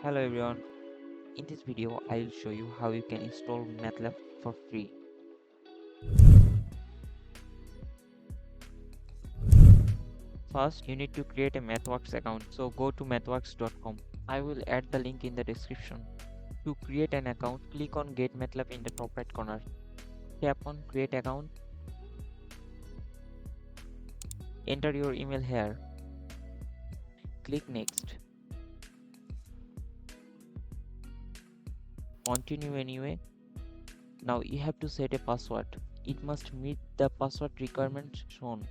Hello everyone, in this video I will show you how you can install MATLAB for free. First you need to create a MathWorks account, so go to mathworks.com. I will add the link in the description. To create an account, click on Get MATLAB in the top right corner. Tap on Create Account. Enter your email here. Click Next. Continue anyway. Now you have to set a password. It must meet the password requirements shown.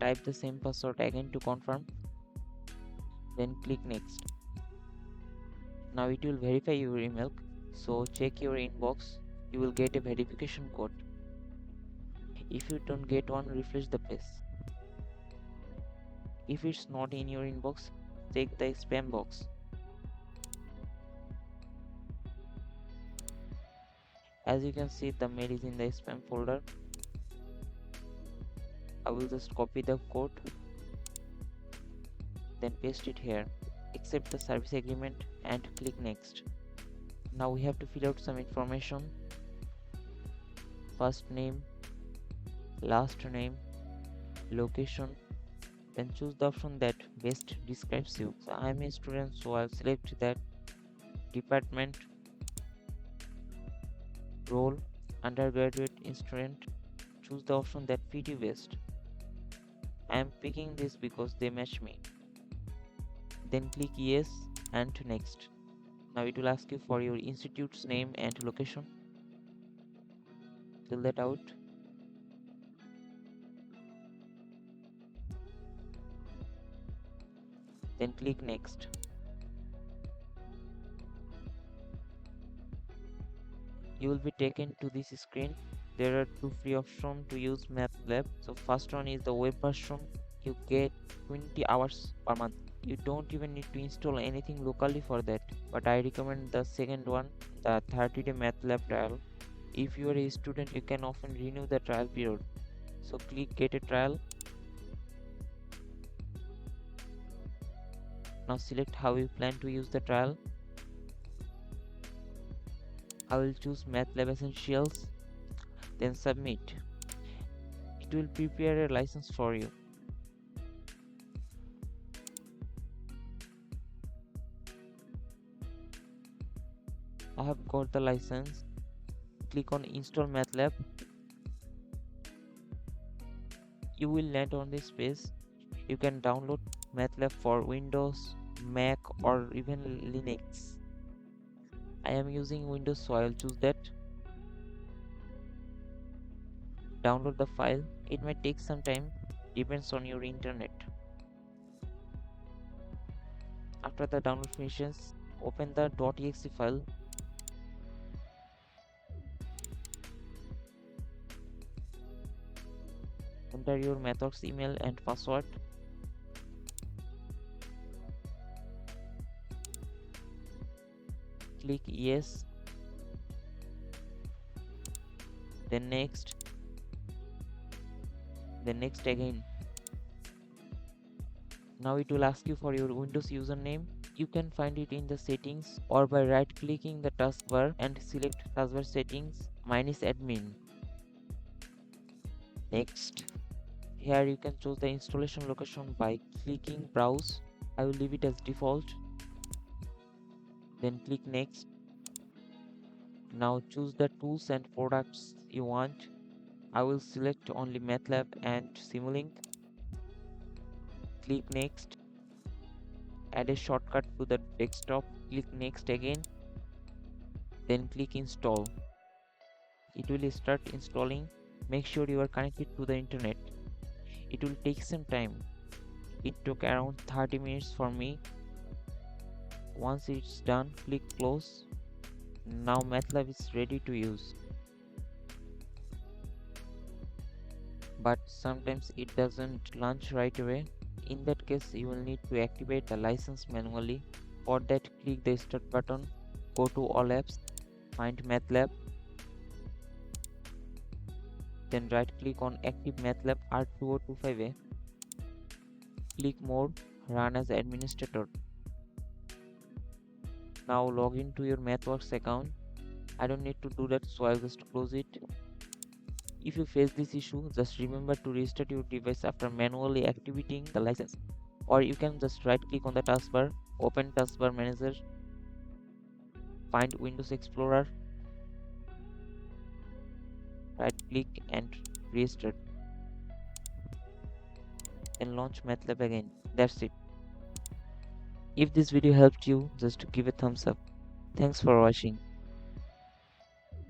Type the same password again to confirm. Then click Next. Now it will verify your email, so check your inbox. You will get a verification code. If you don't get one, refresh the page. If it's not in your inbox, check the spam box. As you can see, the mail is in the spam folder. I will just copy the code, then paste it here. Accept the service agreement and click Next. Now we have to fill out some information. First name, last name, location. Then choose the option that best describes you. So I am a student, so I'll select that. Department, role, undergraduate student. Choose the option that fit you best. I am picking this because they match me. Then click yes and next. Now it will ask you for your institute's name and location. Fill that out. Then click next. You will be taken to this screen. There are two free options to use MATLAB. So first one is the web version. You get 20 hours per month. You don't even need to install anything locally for that. But I recommend the second one, the 30-day MATLAB trial. If you are a student, you can often renew the trial period. So click get a trial. Now select how you plan to use the trial. I will choose MATLAB Essentials, then submit. It will prepare a license for you. I have got the license. Click on Install MATLAB. You will land on this page. You can download MATLAB for Windows, Mac or even Linux. I am using Windows, so I will choose that. Download the file. It might take some time, depends on your internet. After the download finishes, open the .exe file. Enter your MathWorks email and password. Click yes. Then next. Then next again. Now it will ask you for your Windows username. You can find it in the settings or by right clicking the taskbar and select taskbar settings. Mine is admin. Next. Here you can choose the installation location by clicking browse. I will leave it as default. Then click next. Now choose the tools and products you want. I will select only MATLAB and Simulink. Click next. Add a shortcut to the desktop. Click next again. Then click install. It will start installing. Make sure you are connected to the internet. It will take some time. It took around 30 minutes for me. Once it's done, click close. Now MATLAB is ready to use. But sometimes it doesn't launch right away. In that case, you will need to activate the license manually. For that, click the start button, go to all apps, find MATLAB, then right click on active MATLAB R2025A. Click more, run as administrator. Now log into your MathWorks account. I don't need to do that, so I'll just close it. If you face this issue, just remember to restart your device after manually activating the license. Or you can just right click on the taskbar, open taskbar manager, find Windows Explorer, right click and restart, then launch MATLAB again. That's it. If this video helped you, just give a thumbs up. Thanks for watching.